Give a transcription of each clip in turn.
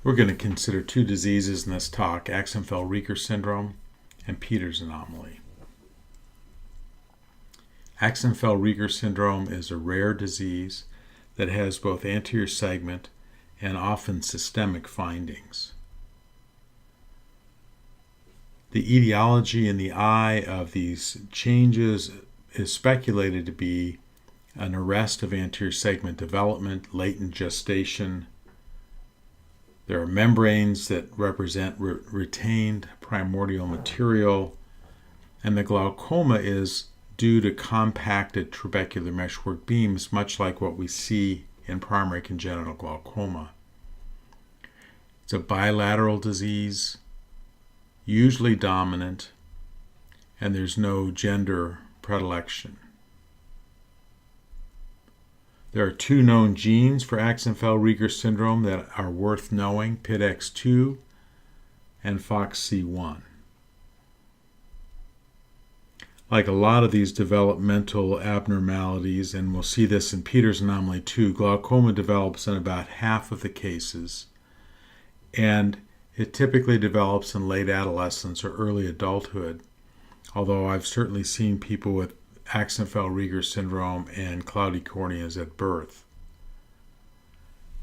We're going to consider two diseases in this talk, Axenfeld-Rieger Syndrome and Peters anomaly. Axenfeld-Rieger Syndrome is a rare disease that has both anterior segment and often systemic findings. The etiology in the eye of these changes is speculated to be an arrest of anterior segment development, latent gestation. There are membranes that represent retained primordial material, and the glaucoma is due to compacted trabecular meshwork beams, much like what we see in primary congenital glaucoma. It's a bilateral disease, usually dominant, and there's no gender predilection. There are two known genes for Axenfeld-Rieger syndrome that are worth knowing, PIDX2 and FOXC1. Like a lot of these developmental abnormalities, and we'll see this in Peters anomaly too, glaucoma develops in about half of the cases, and it typically develops in late adolescence or early adulthood, although I've certainly seen people with Axenfeld-Rieger syndrome and cloudy corneas at birth.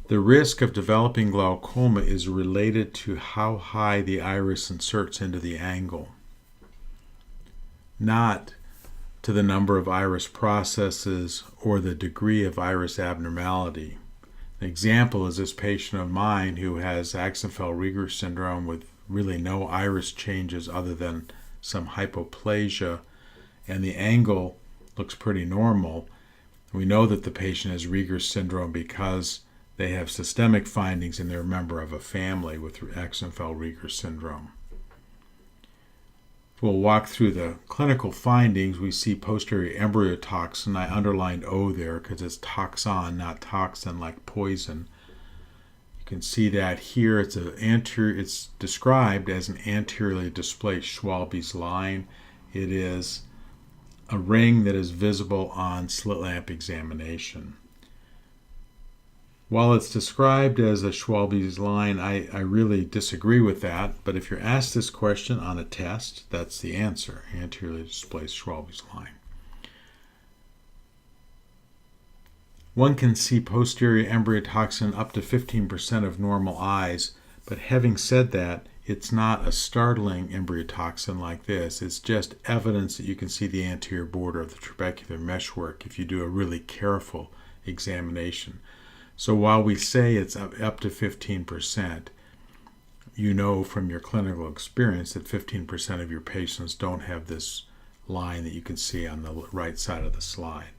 The risk of developing glaucoma is related to how high the iris inserts into the angle, not to the number of iris processes or the degree of iris abnormality. An example is this patient of mine who has Axenfeld-Rieger syndrome with really no iris changes other than some hypoplasia, and the angle looks pretty normal. We know that the patient has Rieger syndrome because they have systemic findings and they're a member of a family with Axenfeld-Rieger syndrome. We'll walk through the clinical findings. We see posterior embryotoxin. I underlined O there because it's toxon, not toxin like poison. You can see that here. It's described as an anteriorly displaced Schwalbe's line. It is a ring that is visible on slit lamp examination. While it's described as a Schwalbe's line, I really disagree with that, but if you're asked this question on a test, that's the answer, anteriorly displaced Schwalbe's line. One can see posterior embryotoxin up to 15% of normal eyes, but having said that, it's not a startling embryotoxin like this. It's just evidence that you can see the anterior border of the trabecular meshwork if you do a really careful examination. So while we say it's up to 15%, you know from your clinical experience that 15% of your patients don't have this line that you can see on the right side of the slide.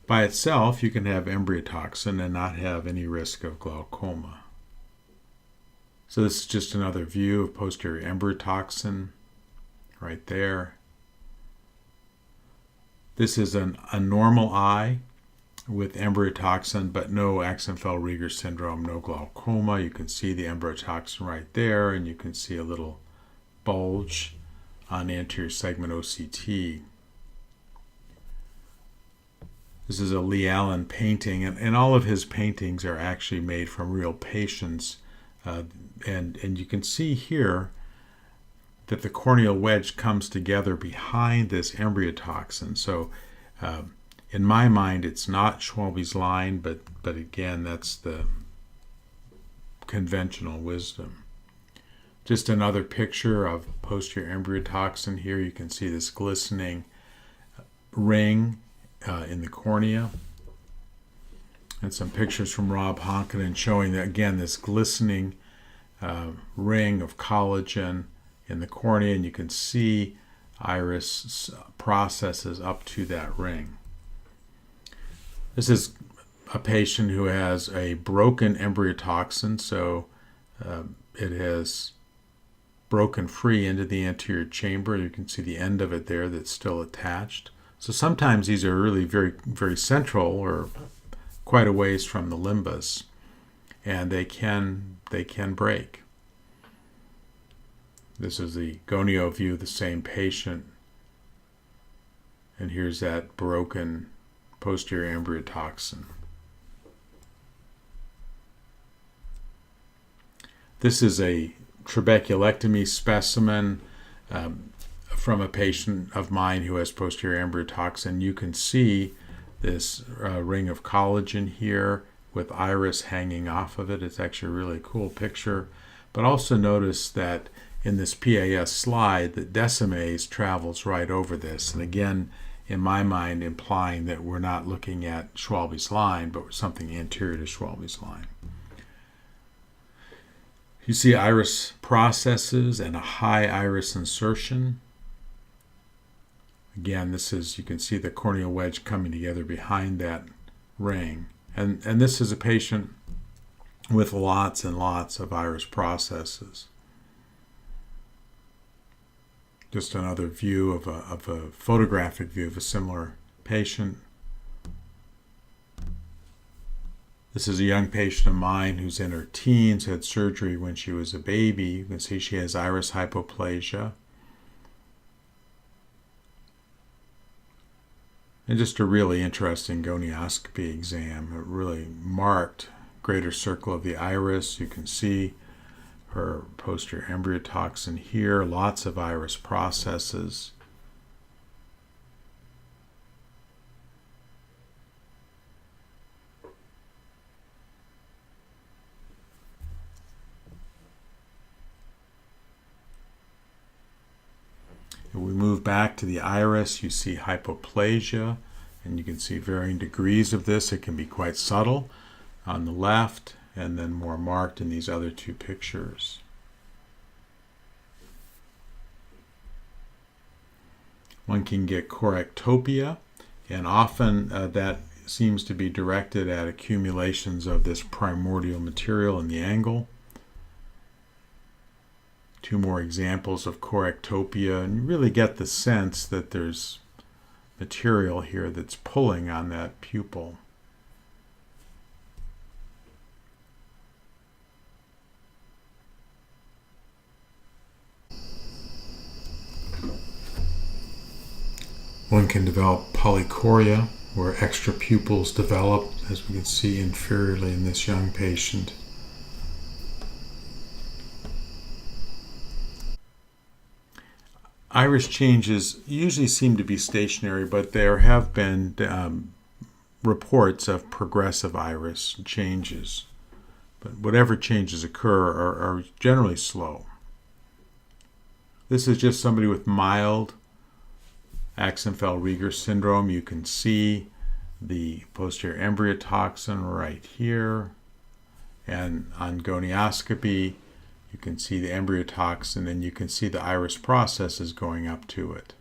By itself, you can have embryotoxin and not have any risk of glaucoma. So this is just another view of posterior embryotoxin right there. This is a normal eye with embryotoxin, but no Axenfeld-Rieger syndrome, no glaucoma. You can see the embryotoxin right there, and you can see a little bulge on anterior segment OCT. This is a Lee Allen painting, and all of his paintings are actually made from real patients. And you can see here that the corneal wedge comes together behind this embryotoxin. So in my mind, it's not Schwalbe's line, but again, that's the conventional wisdom. Just another picture of posterior embryotoxin here. You can see this glistening ring in the cornea. And some pictures from Rob Honkinen showing that, again, this glistening ring of collagen in the cornea, and you can see iris processes up to that ring. This is a patient who has a broken embryotoxin, so it has broken free into the anterior chamber. You can see the end of it there that's still attached. So sometimes these are really very, very central or quite a ways from the limbus, and they can break. This is the gonio view of the same patient, and here's that broken posterior embryotoxin. This is a trabeculectomy specimen from a patient of mine who has posterior embryotoxin. You can see this ring of collagen here with iris hanging off of it. It's actually a really cool picture. But also notice that in this PAS slide that decimase travels right over this. And again, in my mind, implying that we're not looking at Schwalbe's line, but something anterior to Schwalbe's line. You see iris processes and a high iris insertion. Again, this is, you can see the corneal wedge coming together behind that ring. And this is a patient with lots and lots of iris processes. Just another view of a photographic view of a similar patient. This is a young patient of mine who's in her teens, had surgery when she was a baby. You can see she has iris hypoplasia. And just a really interesting gonioscopy exam. It really marked greater circle of the iris. You can see her posterior embryotoxin here, lots of iris processes. If we move back to the iris, you see hypoplasia, and you can see varying degrees of this. It can be quite subtle on the left, and then more marked in these other two pictures. One can get chorectopia, and often that seems to be directed at accumulations of this primordial material in the angle. Two more examples of chorectopia, and you really get the sense that there's material here that's pulling on that pupil. One can develop polychoria, where extra pupils develop, as we can see inferiorly in this young patient. Iris changes usually seem to be stationary, but there have been reports of progressive iris changes. But whatever changes occur are generally slow. This is just somebody with mild Axenfeld-Rieger syndrome. You can see the posterior embryotoxin right here. And on gonioscopy, you can see the embryotoxin, and you can see the iris processes going up to it.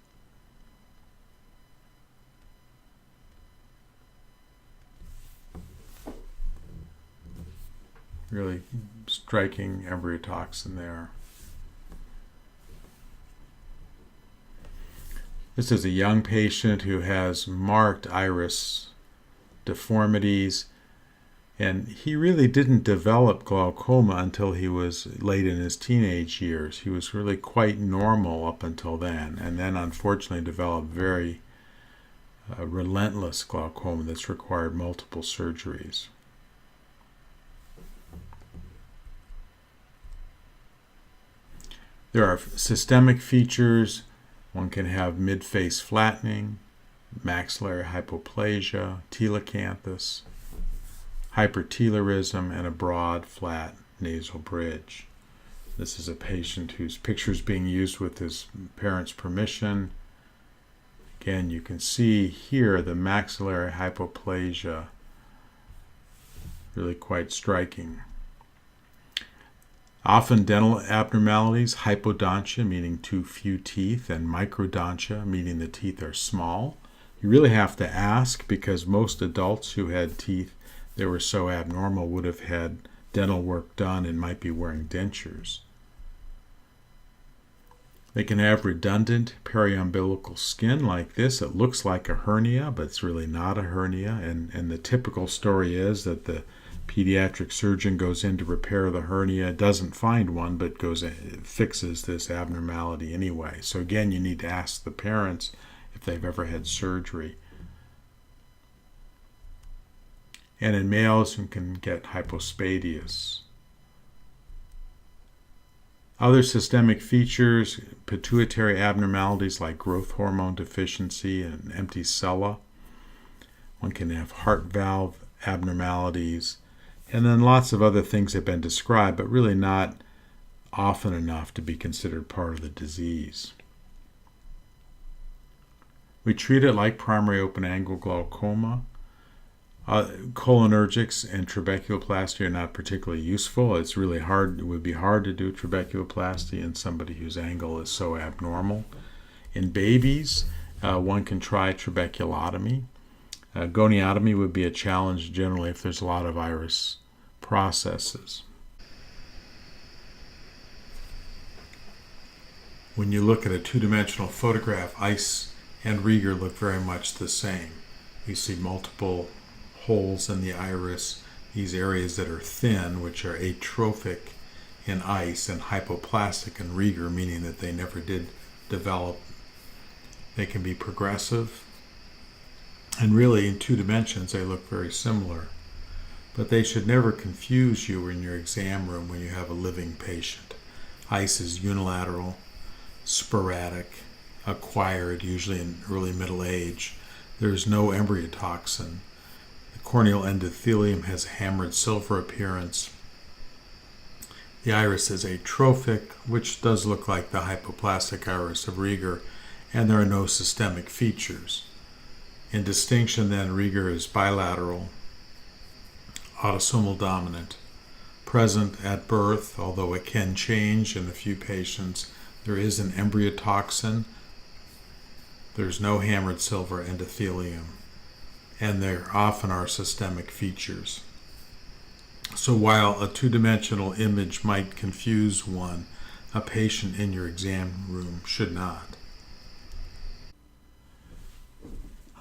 Really striking embryotoxin there. This is a young patient who has marked iris deformities, and he really didn't develop glaucoma until he was late in his teenage years. He was really quite normal up until then, and then unfortunately developed very relentless glaucoma that's required multiple surgeries. There are systemic features. One can have mid-face flattening, maxillary hypoplasia, telecanthus, hypertelorism, and a broad, flat nasal bridge. This is a patient whose picture is being used with his parents' permission. Again, you can see here the maxillary hypoplasia, really quite striking. Often dental abnormalities, hypodontia, meaning too few teeth, and microdontia, meaning the teeth are small. You really have to ask, because most adults who had teeth that were so abnormal would have had dental work done and might be wearing dentures. They can have redundant periumbilical skin like this. It looks like a hernia, but it's really not a hernia. And the typical story is that the pediatric surgeon goes in to repair the hernia, doesn't find one, but fixes this abnormality anyway. So again, you need to ask the parents if they've ever had surgery. And in males, you can get hypospadias. Other systemic features, pituitary abnormalities like growth hormone deficiency and empty sella. One can have heart valve abnormalities, and then lots of other things have been described, but really not often enough to be considered part of the disease. We treat it like primary open-angle glaucoma. Cholinergics and trabeculoplasty are not particularly useful. It's really hard. It would be hard to do trabeculoplasty in somebody whose angle is so abnormal. In babies, one can try trabeculotomy. Goniotomy would be a challenge generally if there's a lot of iris processes. When you look at a two-dimensional photograph, Ice and Rieger look very much the same. You see multiple holes in the iris, these areas that are thin, which are atrophic in Ice, and hypoplastic in Rieger, meaning that they never did develop. They can be progressive, and really in two dimensions they look very similar. But they should never confuse you in your exam room when you have a living patient. Ice is unilateral, sporadic, acquired, usually in early middle age. There's no embryotoxin. The corneal endothelium has a hammered silver appearance. The iris is atrophic, which does look like the hypoplastic iris of Rieger, and there are no systemic features. In distinction, then, Rieger is bilateral, autosomal dominant, present at birth, although it can change in a few patients. There is an embryotoxin. There's no hammered silver endothelium, and there often are systemic features. So while a two-dimensional image might confuse one, a patient in your exam room should not.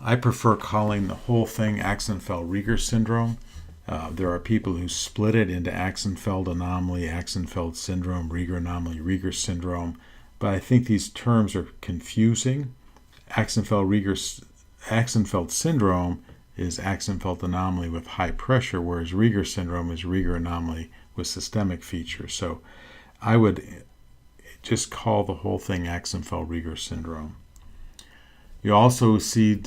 I prefer calling the whole thing Axenfeld-Rieger Syndrome. There are people who split it into Axenfeld anomaly, Axenfeld syndrome, Rieger anomaly, Rieger syndrome, but I think these terms are confusing. Axenfeld syndrome is Axenfeld anomaly with high pressure, whereas Rieger syndrome is Rieger anomaly with systemic features. So I would just call the whole thing Axenfeld-Rieger syndrome. You also see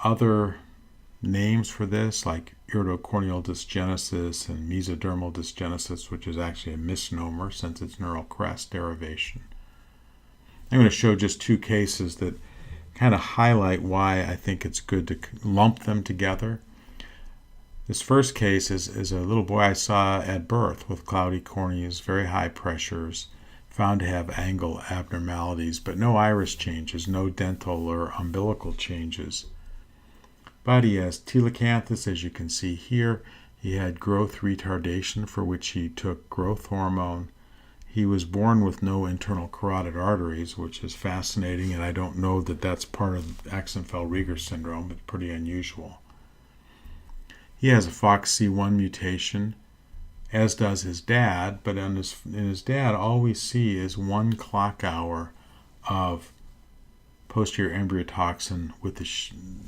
other names for this, like iridocorneal dysgenesis and mesodermal dysgenesis, which is actually a misnomer since it's neural crest derivation. I'm going to show just two cases that kind of highlight why I think it's good to lump them together. This first case is a little boy I saw at birth with cloudy corneas, very high pressures, found to have angle abnormalities, but no iris changes, no dental or umbilical changes. But he has telecanthus, as you can see here. He had growth retardation, for which he took growth hormone. He was born with no internal carotid arteries, which is fascinating, and I don't know that that's part of Axenfeld-Rieger syndrome, but pretty unusual. He has a FOXC1 mutation, as does his dad, but in his dad, all we see is 1 clock hour of posterior embryotoxin with the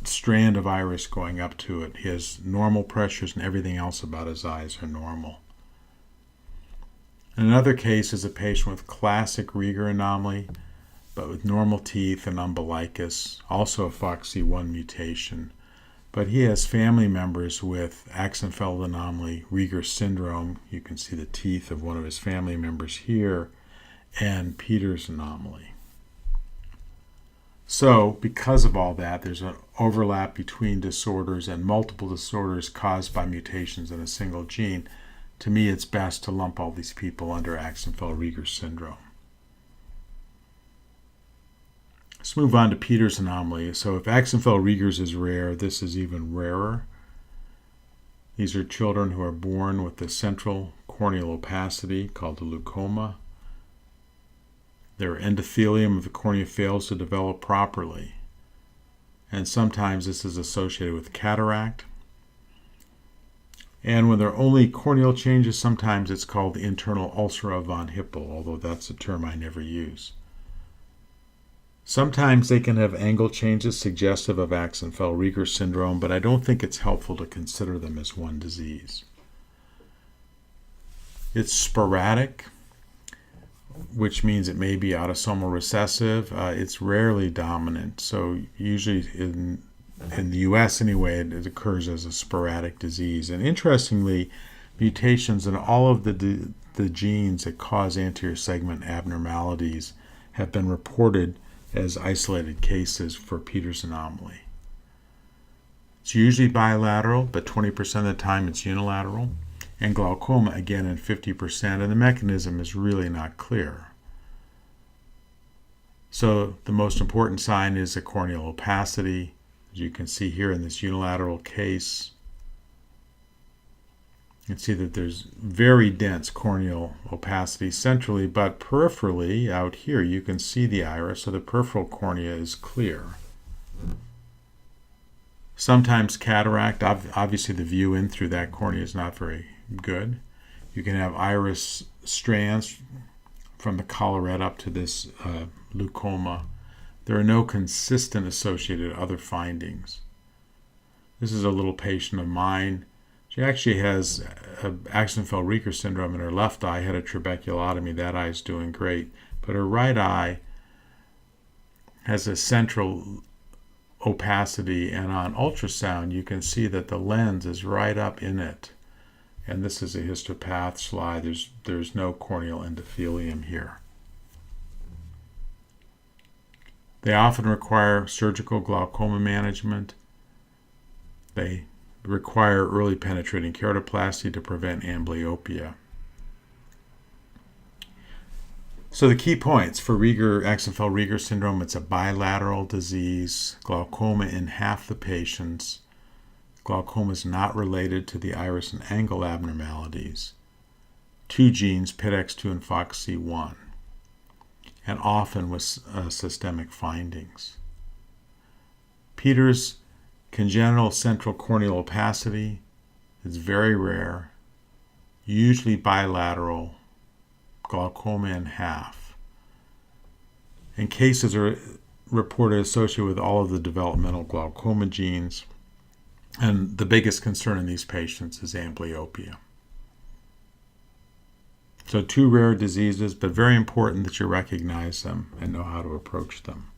strand of iris going up to it. He has normal pressures, and everything else about his eyes are normal. Another case is a patient with classic Rieger anomaly, but with normal teeth and umbilicus, also a FOXC1 mutation. But he has family members with Axenfeld anomaly, Rieger syndrome. You can see the teeth of one of his family members here, and Peters anomaly. So, because of all that, there's an overlap between disorders and multiple disorders caused by mutations in a single gene. To me, it's best to lump all these people under Axenfeld-Rieger syndrome. Let's move on to Peters anomaly. So if Axenfeld-Rieger's is rare, this is even rarer. These are children who are born with the central corneal opacity called the leucoma. Their endothelium of the cornea fails to develop properly. And sometimes this is associated with cataract. And when there are only corneal changes, sometimes it's called the internal ulcera von Hippel, although that's a term I never use. Sometimes they can have angle changes suggestive of Axenfeld-Rieger syndrome, but I don't think it's helpful to consider them as one disease. It's sporadic. which means it may be autosomal recessive. It's rarely dominant, so usually in the U.S. anyway, it occurs as a sporadic disease. And interestingly, mutations in all of the genes that cause anterior segment abnormalities have been reported as isolated cases for Peters anomaly. It's usually bilateral, but 20% of the time it's unilateral. And glaucoma, again, in 50%, and the mechanism is really not clear. So the most important sign is the corneal opacity. As you can see here in this unilateral case, you can see that there's very dense corneal opacity centrally, but peripherally, out here, you can see the iris, so the peripheral cornea is clear. Sometimes cataract, obviously the view in through that cornea is not very good. You can have iris strands from the collarette up to this leucoma. There are no consistent associated other findings. This is a little patient of mine. She actually has Axenfeld-Rieger syndrome in her left eye, had a trabeculotomy. That eye is doing great. But her right eye has a central opacity, and on ultrasound you can see that the lens is right up in it. And this is a histopath slide. There's no corneal endothelium here. They often require surgical glaucoma management. They require early penetrating keratoplasty to prevent amblyopia. So the key points for Axenfeld-Rieger syndrome: it's a bilateral disease, glaucoma in half the patients. Glaucoma is not related to the iris and angle abnormalities. 2 genes, PITX2 and FOXC1, and often with systemic findings. Peters' congenital central corneal opacity is very rare, usually bilateral, glaucoma in half. And cases are reported associated with all of the developmental glaucoma genes, and the biggest concern in these patients is amblyopia. So 2 rare diseases, but very important that you recognize them and know how to approach them.